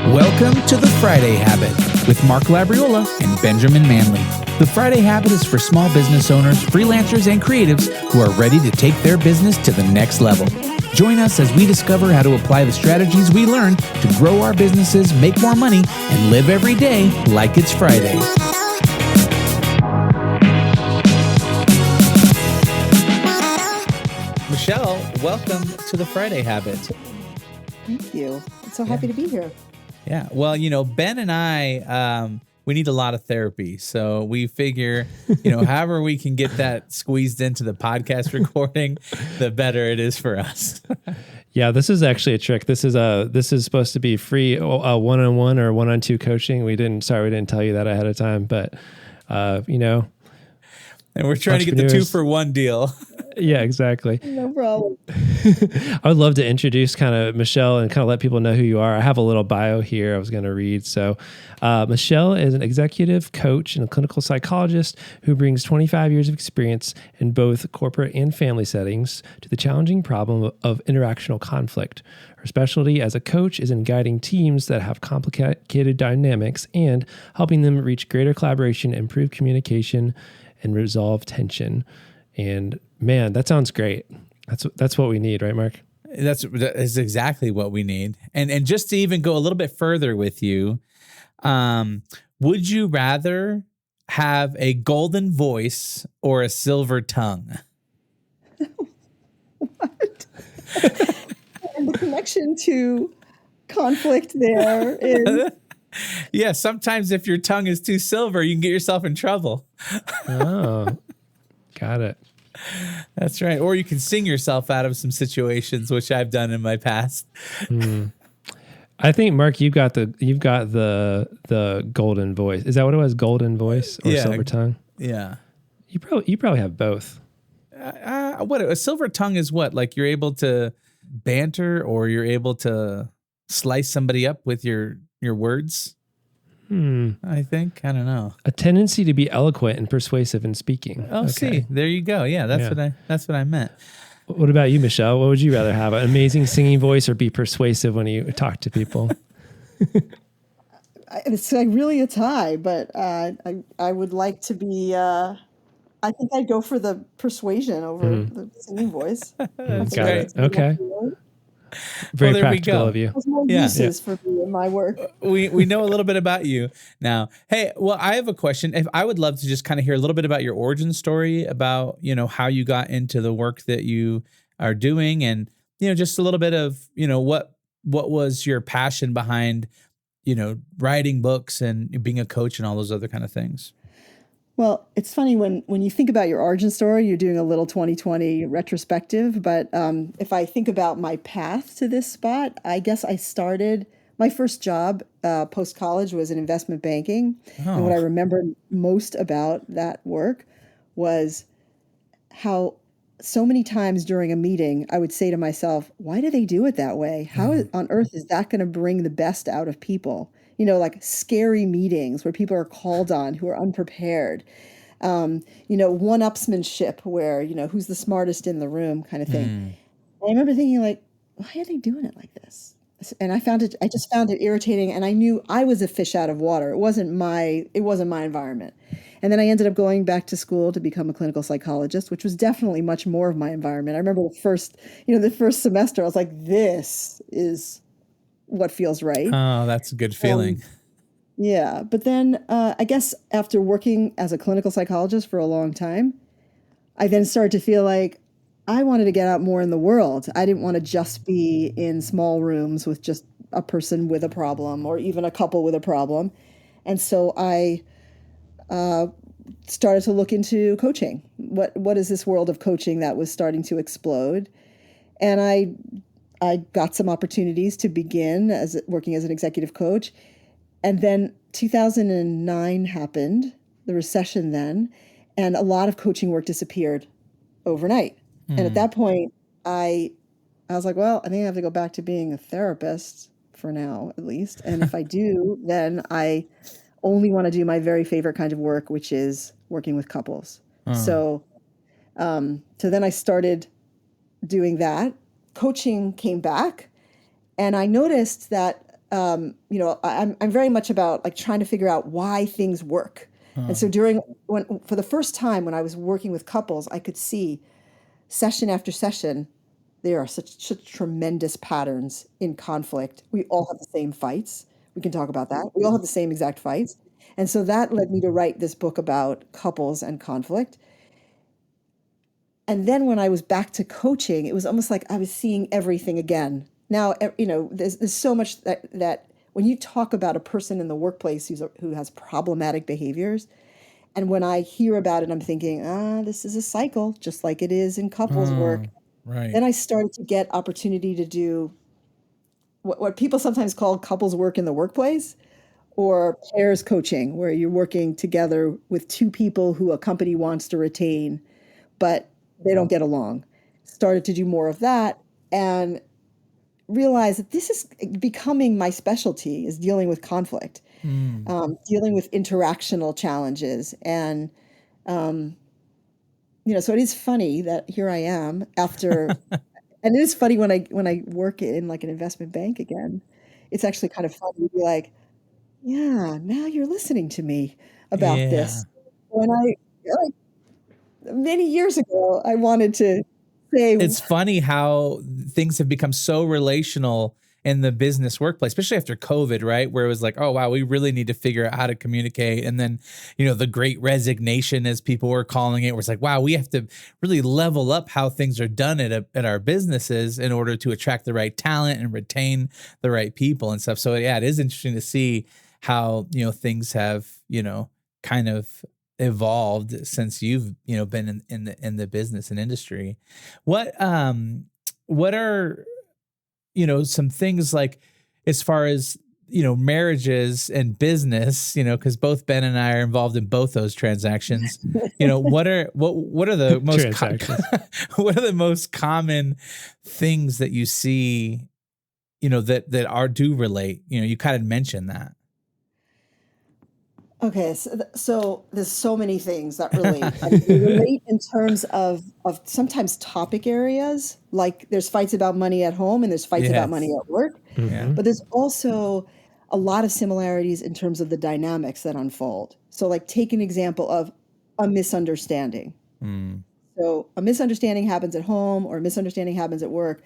Welcome to The Friday Habit with Mark Labriola and Benjamin Manley. The Friday Habit is for small business owners, freelancers, and creatives who are ready to take their business to the next level. Join us as we discover how to apply the strategies we learned to grow our businesses, make more money, and live every day like it's Friday. Michelle, welcome to The Friday Habit. Thank you. I'm so happy to be here. Yeah. Well, Ben and I, we need a lot of therapy. So we figure, however we can get that squeezed into the podcast recording, the better it is for us. Yeah, this is actually a trick. This is supposed to be free one-on-one or one-on-two coaching. We didn't tell you that ahead of time, but and we're trying to get the 2-for-1 deal. Yeah, exactly. No problem. I would love to introduce kind of Michelle and kind of let people know who you are. I have a little bio here I was going to read. So Michelle is an executive coach and a clinical psychologist who brings 25 years of experience in both corporate and family settings to the challenging problem of interactional conflict. Her specialty as a coach is in guiding teams that have complicated dynamics and helping them reach greater collaboration, improve communication, and resolve tension. And man, that sounds great. That's what we need, right, Mark? That's exactly what we need. And just to even go a little bit further with you, would you rather have a golden voice or a silver tongue? What? And the connection to conflict there is... Yeah, sometimes if your tongue is too silver, you can get yourself in trouble. Oh, got it. That's right. Or you can sing yourself out of some situations, which I've done in my past. I think, Mark, you've got the golden voice. Is that what it was? Golden voice or silver tongue? Yeah. You probably have both. What a silver tongue is what? Like you're able to banter or you're able to slice somebody up with your words? I think. I don't know. A tendency to be eloquent and persuasive in speaking. Oh, okay. See, there you go. Yeah, that's what I meant. What about you, Michelle? What would you rather have? An amazing singing voice or be persuasive when you talk to people? It's like really a tie, but I would like to be... I think I'd go for the persuasion over the singing voice. That's got right. it. Okay. Very practical of you. There's more uses for me in my work. We know a little bit about you now. Hey, well, I have a question. If I would love to just kind of hear a little bit about your origin story, about how you got into the work that you are doing, and just a little bit of what was your passion behind writing books and being a coach and all those other kind of things. Well, it's funny when you think about your origin story, you're doing a little 2020 retrospective. But if I think about my path to this spot, I guess I started my first job post-college was in investment banking. Oh. And what I remember most about that work was how so many times during a meeting, I would say to myself, why do they do it that way? How on earth is that going to bring the best out of people? Like scary meetings where people are called on who are unprepared, one-upsmanship where, who's the smartest in the room kind of thing. I remember thinking like, why are they doing it like this? And I just found it irritating. And I knew I was a fish out of water. It wasn't my environment. And then I ended up going back to school to become a clinical psychologist, which was definitely much more of my environment. I remember the first semester, I was like, this is what feels right. Oh, that's a good feeling. Yeah. But then I guess after working as a clinical psychologist for a long time, I then started to feel like I wanted to get out more in the world. I didn't want to just be in small rooms with just a person with a problem or even a couple with a problem. And so I started to look into coaching. What is this world of coaching that was starting to explode? And I got some opportunities to begin working as an executive coach. And then 2009 happened, the recession then, and a lot of coaching work disappeared overnight. And at that point, I was like, well, I think I have to go back to being a therapist for now, at least. And if I do, then I only want to do my very favorite kind of work, which is working with couples. So So then I started doing that. Coaching came back, and I noticed that I'm very much about like trying to figure out why things work. And so for the first time when I was working with couples, I could see session after session, there are such tremendous patterns in conflict. We all have the same fights. We can talk about that. We all have the same exact fights. And so that led me to write this book about couples and conflict. And then when I was back to coaching, it was almost like I was seeing everything again. Now, there's so much that when you talk about a person in the workplace who has problematic behaviors, and when I hear about it, I'm thinking, this is a cycle, just like it is in couples work. Right. Then I started to get opportunity to do what people sometimes call couples work in the workplace, or pairs coaching, where you're working together with two people who a company wants to retain, but they don't get along. Started to do more of that and realized that this is becoming my specialty, is dealing with conflict, dealing with interactional challenges. And, so it is funny that here I am after, and it is funny when I work in like an investment bank again, it's actually kind of funny to be like, yeah, now you're listening to me about this. When like, many years ago, I wanted to say, It's funny how things have become so relational in the business workplace, especially after COVID, right? Where it was like, oh, wow, we really need to figure out how to communicate. And then, the great resignation, as people were calling it, was like, wow, we have to really level up how things are done at our businesses in order to attract the right talent and retain the right people and stuff. So yeah, it is interesting to see how, things have, kind of evolved since you've been in the business and industry. What are some things like, as far as marriages and business, because both Ben and I are involved in both those transactions, what are the most what are the most common things that you see, that do relate? You kind of mentioned that. okay, so there's so many things that relate. And they relate in terms of sometimes topic areas, like there's fights about money at home and there's fights about money at work. Yeah. But there's also a lot of similarities in terms of the dynamics that unfold. So like take an example of a misunderstanding. So a misunderstanding happens at home or a misunderstanding happens at work,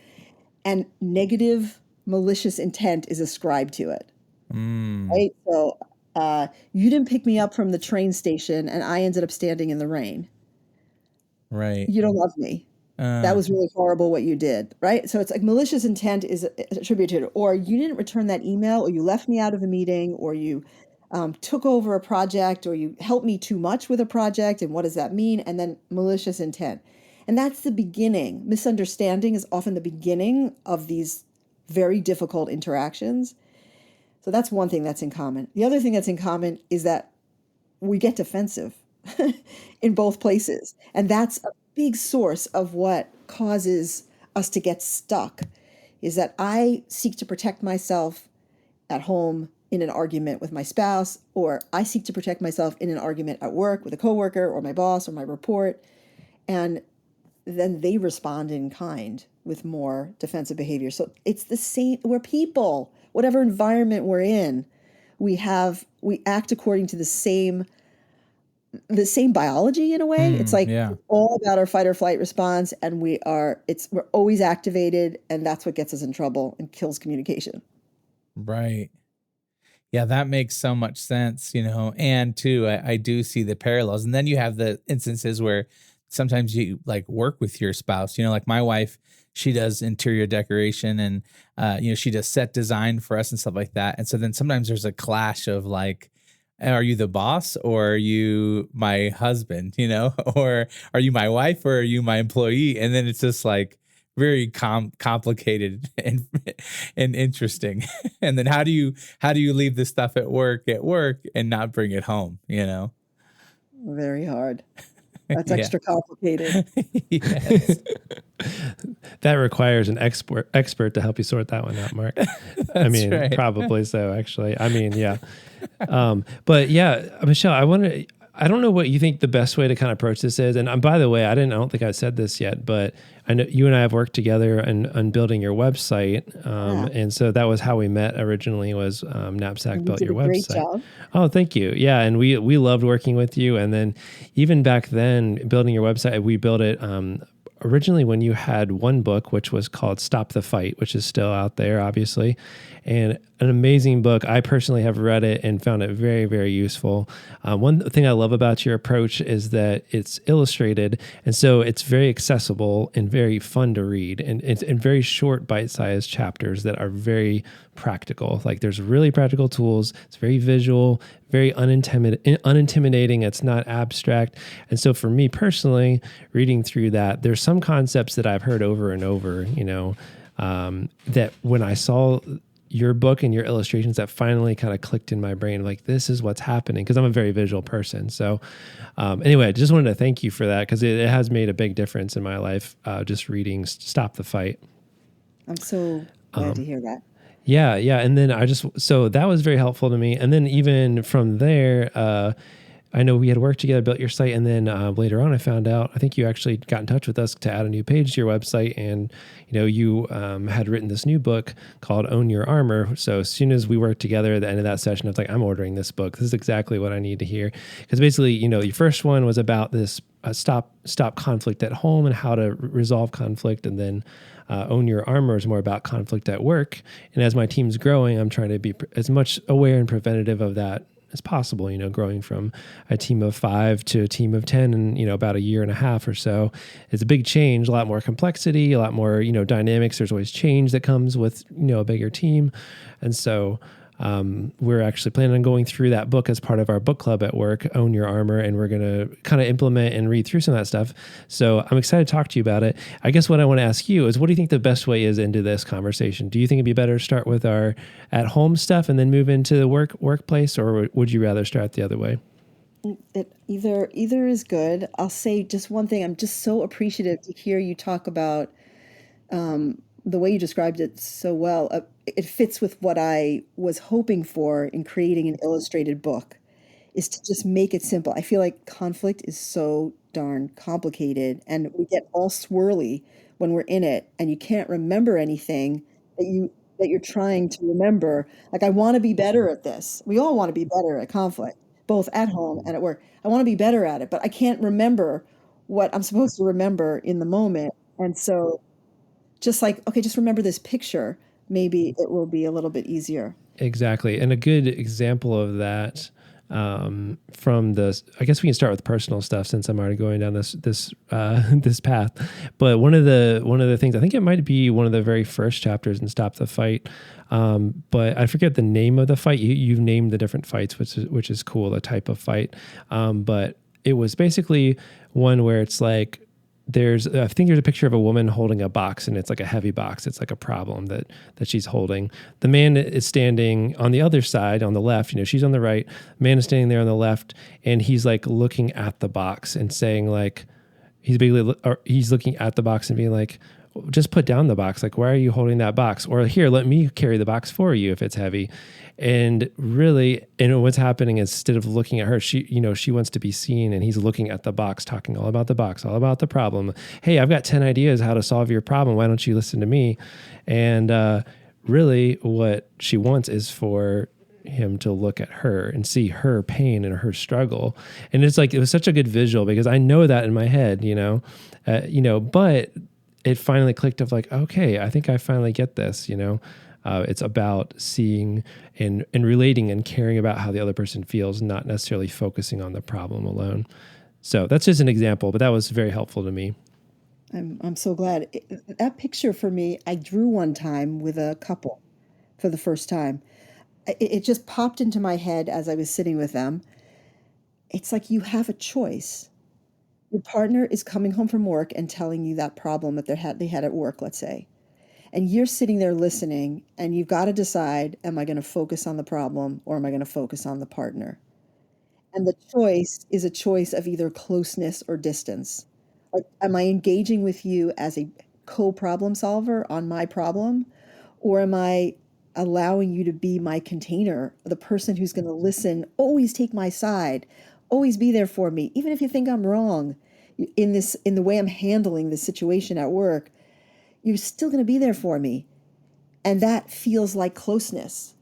and negative malicious intent is ascribed to it. Right? So you didn't pick me up from the train station and I ended up standing in the rain. Right. You don't love me. That was really horrible what you did. Right. So it's like malicious intent is attributed, or you didn't return that email, or you left me out of a meeting, or you took over a project, or you helped me too much with a project. And what does that mean? And then malicious intent. And that's the beginning. Misunderstanding is often the beginning of these very difficult interactions. So that's one thing that's in common. The other thing that's in common is that we get defensive in both places. And that's a big source of what causes us to get stuck, is that I seek to protect myself at home in an argument with my spouse, or I seek to protect myself in an argument at work with a coworker or my boss or my report. And then they respond in kind with more defensive behavior. So it's the same. We're people. Whatever environment we're in, we act according to the same biology in a way. It's like all about our fight or flight response, and we're always activated, and that's what gets us in trouble and kills communication. Right. Yeah, that makes so much sense, and too, I do see the parallels. And then you have the instances where sometimes you like work with your spouse, like my wife, she does interior decoration and, she does set design for us and stuff like that. And so then sometimes there's a clash of like, are you the boss or are you my husband, or are you my wife or are you my employee? And then it's just like very complicated and interesting. And then how do you leave this stuff at work and not bring it home, Very hard. That's extra complicated. Yes. That requires an expert to help you sort that one out, Mark. I mean, right. Probably so, actually. I mean, yeah. But yeah, Michelle, I don't know what you think the best way to kind of approach this is. And by the way, I don't think I said this yet, but I know you and I have worked together on building your website. Yeah, And so that was how we met originally, was Knapsack and you built did your a great website. job. Oh, thank you. Yeah. And we loved working with you. And then even back then, building your website, we built it originally when you had one book, which was called Stop the Fight, which is still out there, obviously, and an amazing book. I personally have read it and found it very, very useful. One thing I love about your approach is that it's illustrated, and so it's very accessible and very fun to read, and it's in very short, bite-sized chapters that are very practical. Like, there's really practical tools. It's very visual, very unintimidating. It's not abstract. And so for me personally, reading through that, there's some concepts that I've heard over and over, that when I saw your book and your illustrations, that finally kind of clicked in my brain, like, this is what's happening, because I'm a very visual person. So anyway, I just wanted to thank you for that, because it has made a big difference in my life, just reading Stop the Fight. I'm so glad to hear that. Yeah, yeah. And then so that was very helpful to me. And then even from there, I know we had worked together, built your site. And then later on, I found out, I think you actually got in touch with us to add a new page to your website. And, you had written this new book called Own Your Armor. So as soon as we worked together at the end of that session, I was like, I'm ordering this book. This is exactly what I need to hear. Because basically, your first one was about this stop conflict at home and how to resolve conflict. And then Own Your Armor is more about conflict at work. And as my team's growing, I'm trying to be as much aware and preventative of that as possible, growing from a team of 5 to a team of 10 in, about a year and a half or so. It's a big change, a lot more complexity, a lot more, dynamics. There's always change that comes with, a bigger team. And so we're actually planning on going through that book as part of our book club at work, Own Your Armor, and we're going to kind of implement and read through some of that stuff. So I'm excited to talk to you about it. I guess what I want to ask you is, what do you think the best way is into this conversation? Do you think it'd be better to start with our at-home stuff and then move into the workplace, or would you rather start the other way? Either is good. I'll say just one thing. I'm just so appreciative to hear you talk about the way you described it so well. It fits with what I was hoping for in creating an illustrated book, is to just make it simple. I feel like conflict is so darn complicated, and we get all swirly when we're in it, and you can't remember anything that you're trying to remember. Like, I want to be better at this. We all want to be better at conflict, both at home and at work. I want to be better at it, but I can't remember what I'm supposed to remember in the moment. And so just like, okay, just remember this picture. Maybe it will be a little bit easier. Exactly. And a good example of that, from I guess we can start with personal stuff, since I'm already going down this this path. But one of the things, I think it might be one of the very first chapters in Stop the Fight, but I forget the name of the fight. You've named the different fights, which is cool, the type of fight. But it was basically one where it's like, I think there's a picture of a woman holding a box, and it's like a heavy box. It's like a problem that she's holding. The man is standing on the other side, on the left. She's on the right. The man is standing there on the left, and he's like looking at the box and saying, like, he's looking at the box and being like, just put down the box. Like, why are you holding that box? Or, here, let me carry the box for you if it's heavy. And really, what's happening is, instead of looking at her, she wants to be seen, and he's looking at the box, talking all about the box, all about the problem. Hey, I've got 10 ideas how to solve your problem. Why don't you listen to me? And really, what she wants is for him to look at her and see her pain and her struggle. And it's like, it was such a good visual, because I know that in my head, but it finally clicked of like, okay, I think I finally get this, it's about seeing and relating and caring about how the other person feels, not necessarily focusing on the problem alone. So that's just an example, but that was very helpful to me. I'm so glad. That picture for me, I drew one time with a couple for the first time. It just popped into my head as I was sitting with them. It's like, you have a choice. Your partner is coming home from work and telling you that problem that they had at work, let's say. And you're sitting there listening, and you've got to decide, am I going to focus on the problem, or am I going to focus on the partner? And the choice is a choice of either closeness or distance. Like, am I engaging with you as a co-problem solver on my problem, or am I allowing you to be my container, the person who's going to listen, always take my side, always be there for me, even if you think I'm wrong in the way I'm handling this situation at work. You're still going to be there for me, and that feels like closeness.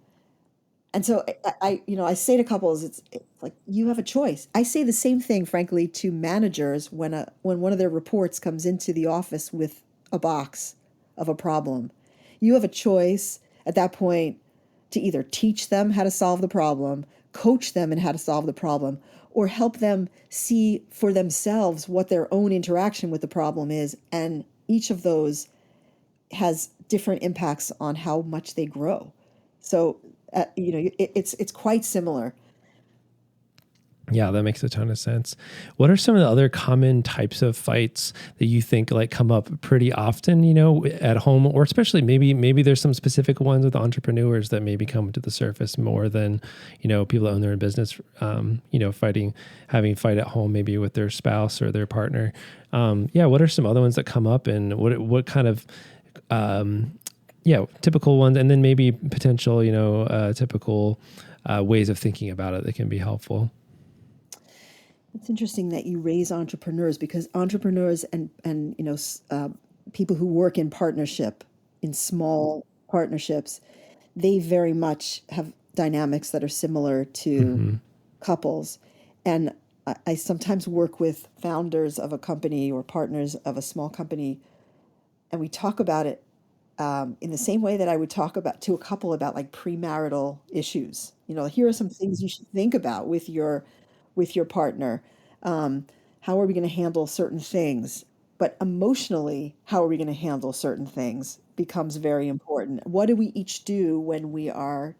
And so I say to couples, it's like you have a choice. I say the same thing, frankly, to managers when one of their reports comes into the office with a box of a problem. You have a choice at that point to either teach them how to solve the problem, coach them in how to solve the problem, or help them see for themselves what their own interaction with the problem is. And each of those has different impacts on how much they grow. So, it's quite similar. Yeah, that makes a ton of sense. What are some of the other common types of fights that you think like come up pretty often, at home, or especially maybe there's some specific ones with entrepreneurs that maybe come to the surface more than, people that own their own business, having fight at home, maybe with their spouse or their partner. What are some other ones that come up, and what kind of, typical ones, and then maybe potential, typical ways of thinking about it that can be helpful. It's interesting that you raise entrepreneurs, because entrepreneurs and people who work in partnership, in small partnerships, they very much have dynamics that are similar to couples. And I sometimes work with founders of a company or partners of a small company, and we talk about it in the same way that I would talk about to a couple about like premarital issues. Here are some things you should think about with your partner. How are we going to handle certain things? But emotionally, how are we going to handle certain things becomes very important. What do we each do when we are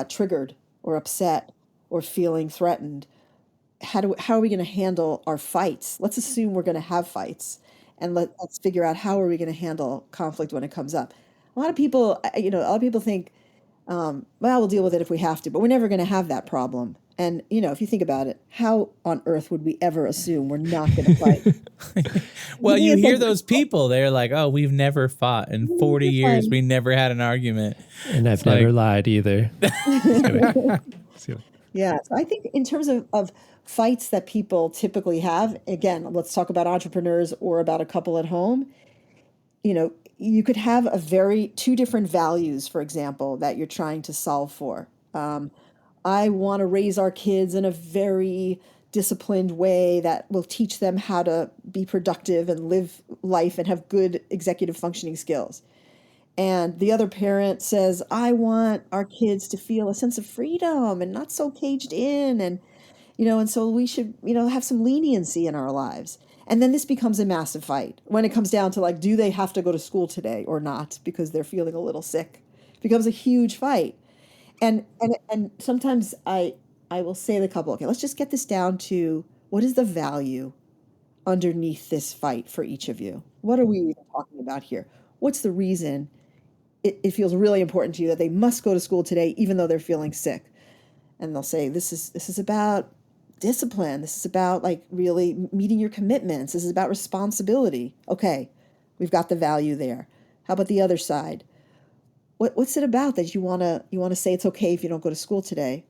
triggered or upset or feeling threatened? How are we going to handle our fights? Let's assume we're going to have fights, and let's figure out how are we going to handle conflict when it comes up. A lot of people, a lot of people think, well, we'll deal with it if we have to, but we're never going to have that problem. And, if you think about it, how on earth would we ever assume we're not going to fight? Well, Maybe you it's hear like, those people, they're like, oh, we've never fought in 40 you're years. fine. We never had an argument. And I've It's never like, lied either. Just kidding. Just kidding. Yeah. So I think in terms of fights that people typically have, again, let's talk about entrepreneurs or about a couple at home. You could have two different values, for example, that you're trying to solve for. I want to raise our kids in a very disciplined way that will teach them how to be productive and live life and have good executive functioning skills. And the other parent says, I want our kids to feel a sense of freedom and not so caged in. And so we should, have some leniency in our lives. And then this becomes a massive fight when it comes down to like, do they have to go to school today or not because they're feeling a little sick? It becomes a huge fight. And sometimes I will say to the couple, okay, let's just get this down to what is the value underneath this fight for each of you? What are we even talking about here? What's the reason it feels really important to you that they must go to school today, even though they're feeling sick? And they'll say, this is about discipline. This is about like really meeting your commitments. This is about responsibility. Okay, we've got the value there. How about the other side? What's it about that you wanna say it's okay if you don't go to school today?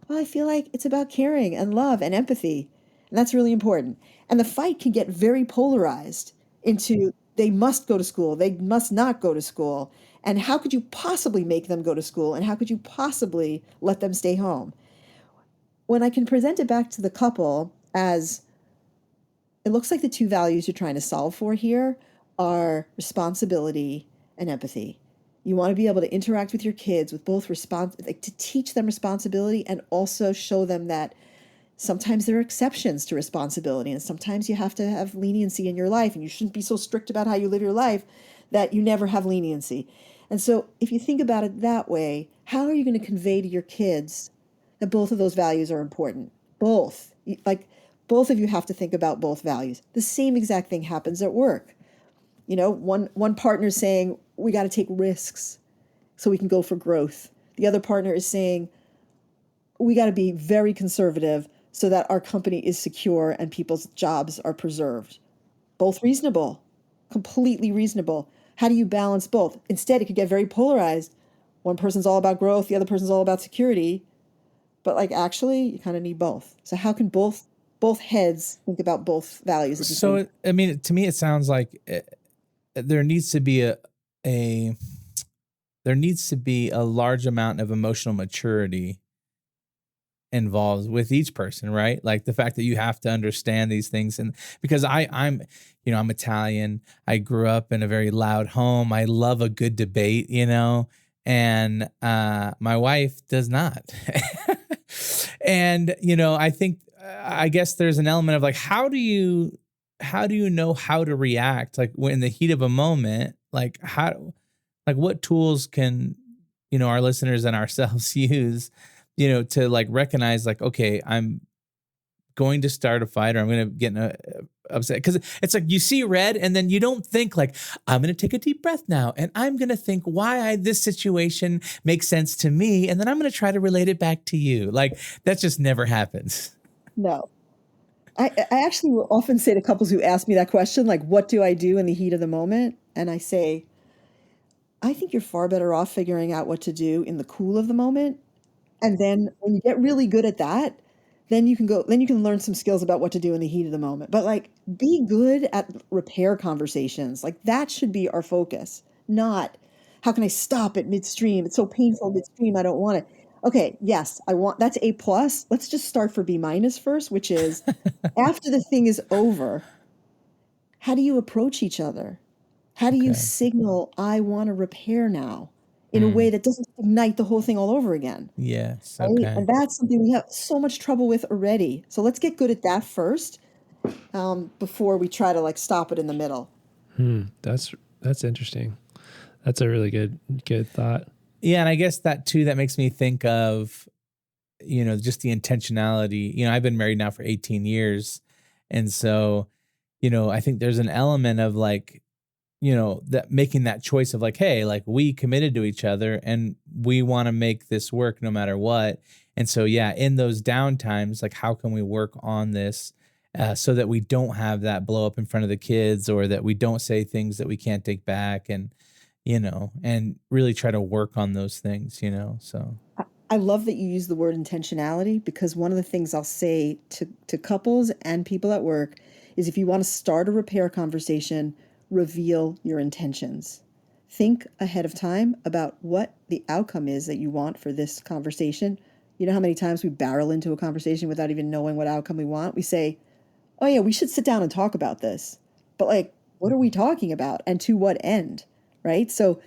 Well, I feel like it's about caring and love and empathy, and that's really important. And the fight can get very polarized into they must go to school, they must not go to school, and how could you possibly make them go to school, and how could you possibly let them stay home? When I can present it back to the couple as it looks like the two values you're trying to solve for here are responsibility and empathy. You want to be able to interact with your kids with both to teach them responsibility and also show them that sometimes there are exceptions to responsibility and sometimes you have to have leniency in your life and you shouldn't be so strict about how you live your life that you never have leniency. And so if you think about it that way, how are you going to convey to your kids that both of those values are important? Both. Like both of you have to think about both values. The same exact thing happens at work. One partner saying we got to take risks so we can go for growth. The other partner is saying we got to be very conservative so that our company is secure and people's jobs are preserved. Both reasonable, completely reasonable. How do you balance both? Instead, it could get very polarized. One person's all about growth, the other person's all about security. But like actually, you kind of need both. So how can both heads think about both values at the same So, time? I mean, to me, it sounds like there needs to be a there needs to be a large amount of emotional maturity involved with each person, right? Like the fact that you have to understand these things. And because I'm, I'm Italian. I grew up in a very loud home. I love a good debate, and my wife does not. And, I think, I guess there's an element of like, how do you know how to react? Like when in the heat of a moment, like what tools can, our listeners and ourselves use, to like recognize like, okay, I'm going to start a fight or I'm going to get upset. Because it's like you see red and then you don't think like, I'm going to take a deep breath now and I'm going to think why this situation makes sense to me. And then I'm going to try to relate it back to you. Like that just never happens. No. I actually will often say to couples who ask me that question, like, what do I do in the heat of the moment? And I say, I think you're far better off figuring out what to do in the cool of the moment. And then when you get really good at that, then you can learn some skills about what to do in the heat of the moment. But like be good at repair conversations. Like that should be our focus, not how can I stop it midstream? It's so painful midstream. I don't want it. Okay, yes, I want that's A plus. Let's just start for B minus first, which is after the thing is over, how do you approach each other? How do you Okay. signal, I want to repair now in a way Mm. that doesn't ignite the whole thing all over again? Yes. Right? And Okay. that's something we have so much trouble with already. So let's get good at that first, before we try to like stop it in the middle. That's interesting. That's a really good thought. Yeah. And I guess that too, that makes me think of, just the intentionality. I've been married now for 18 years. And so, I think there's an element of like, that making that choice of like, hey, like we committed to each other and we want to make this work no matter what. And so, yeah, in those down times, like how can we work on this so that we don't have that blow up in front of the kids or that we don't say things that we can't take back and really try to work on those things. So, I love that you use the word intentionality because one of the things I'll say to couples and people at work is if you want to start a repair conversation, reveal your intentions. Think ahead of time about what the outcome is that you want for this conversation. You know how many times we barrel into a conversation without even knowing what outcome we want? We say, oh yeah, we should sit down and talk about this. But like, what are we talking about and to what end? Right? So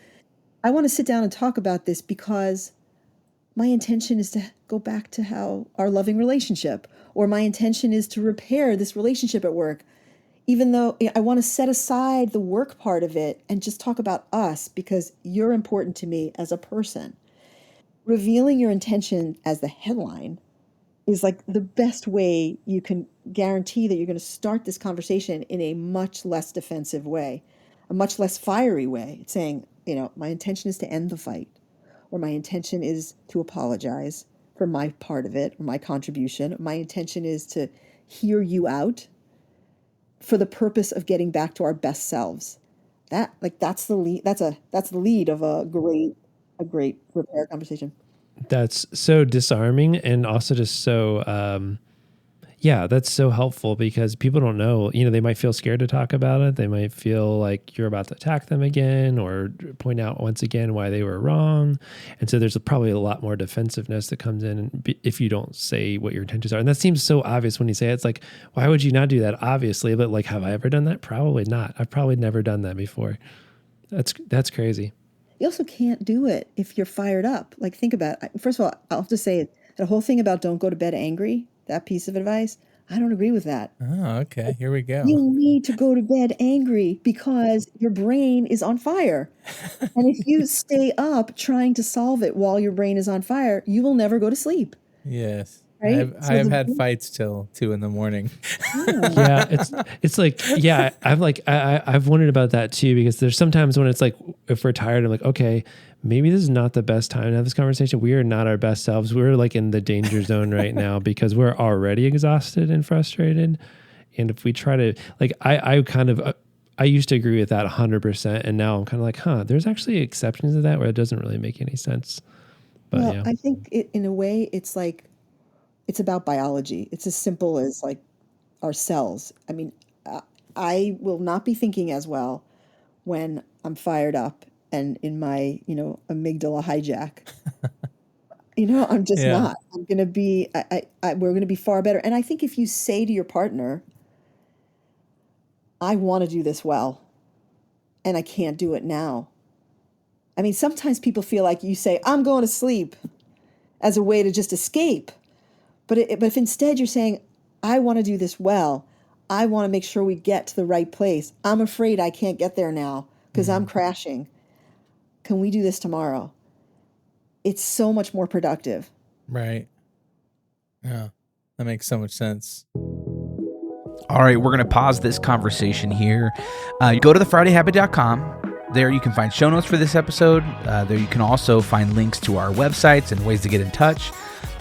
I want to sit down and talk about this because my intention is to go back to how our loving relationship, or my intention is to repair this relationship at work, even though I want to set aside the work part of it and just talk about us because you're important to me as a person. Revealing your intention as the headline is like the best way you can guarantee that you're going to start this conversation in a much less defensive way, a much less fiery way. It's saying, my intention is to end the fight, or my intention is to apologize for my part of it or my contribution. My intention is to hear you out for the purpose of getting back to our best selves. That's the lead. That's the lead of a great repair conversation. That's so disarming and also just so yeah, that's so helpful because people don't know, they might feel scared to talk about it. They might feel like you're about to attack them again or point out once again why they were wrong. And so there's probably a lot more defensiveness that comes in if you don't say what your intentions are. And that seems so obvious when you say it. It's like, why would you not do that? Obviously, but like, have I ever done that? Probably not. I've probably never done that before. That's crazy. You also can't do it if you're fired up. Like, think about it. First of all, I'll have to say the whole thing about don't go to bed angry, that piece of advice, I don't agree with that. oh, okay, here we go. You need to go to bed angry because your brain is on fire. And if you stay up trying to solve it while your brain is on fire, you will never go to sleep, Yes. right? I've had fights till 2 a.m. Yeah. Yeah, it's like, yeah, I've wondered about that too because there's sometimes when it's like if we're tired, I'm like, okay, maybe this is not the best time to have this conversation. We are not our best selves. We're like in the danger zone right now because we're already exhausted and frustrated. And if we try to like, I kind of I used to agree with that 100%, and now I'm kind of like, there's actually exceptions to that where it doesn't really make any sense. But Well, yeah, I think in a way, it's like it's about biology. It's as simple as like our cells. I mean, I will not be thinking as well when I'm fired up and in my, amygdala hijack. I'm just Yeah. not. I'm going to be, we're going to be far better. And I think if you say to your partner, I want to do this well, and I can't do it now. I mean, sometimes people feel like you say, I'm going to sleep as a way to just escape. But if instead you're saying, I want to do this well, I want to make sure we get to the right place. I'm afraid I can't get there now because I'm crashing. Can we do this tomorrow? It's so much more productive. Right. Yeah. That makes so much sense. All right, we're going to pause this conversation here. Go to thefridayhabit.com. There you can find show notes for this episode. There you can also find links to our websites and ways to get in touch.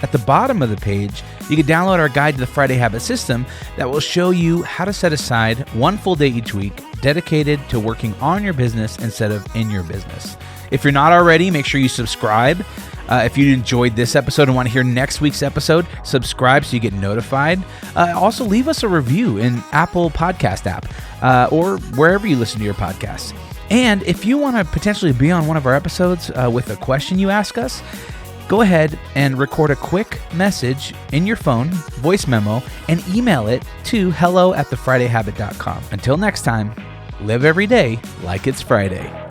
At the bottom of the page, you can download our guide to the Friday Habit System that will show you how to set aside one full day each week dedicated to working on your business instead of in your business. If you're not already, make sure you subscribe. If you enjoyed this episode and want to hear next week's episode, subscribe so you get notified. Also, leave us a review in Apple Podcast app or wherever you listen to your podcasts. And if you want to potentially be on one of our episodes with a question you ask us, go ahead and record a quick message in your phone, voice memo, and email it to hello@thefridayhabit.com. Until next time, live every day like it's Friday.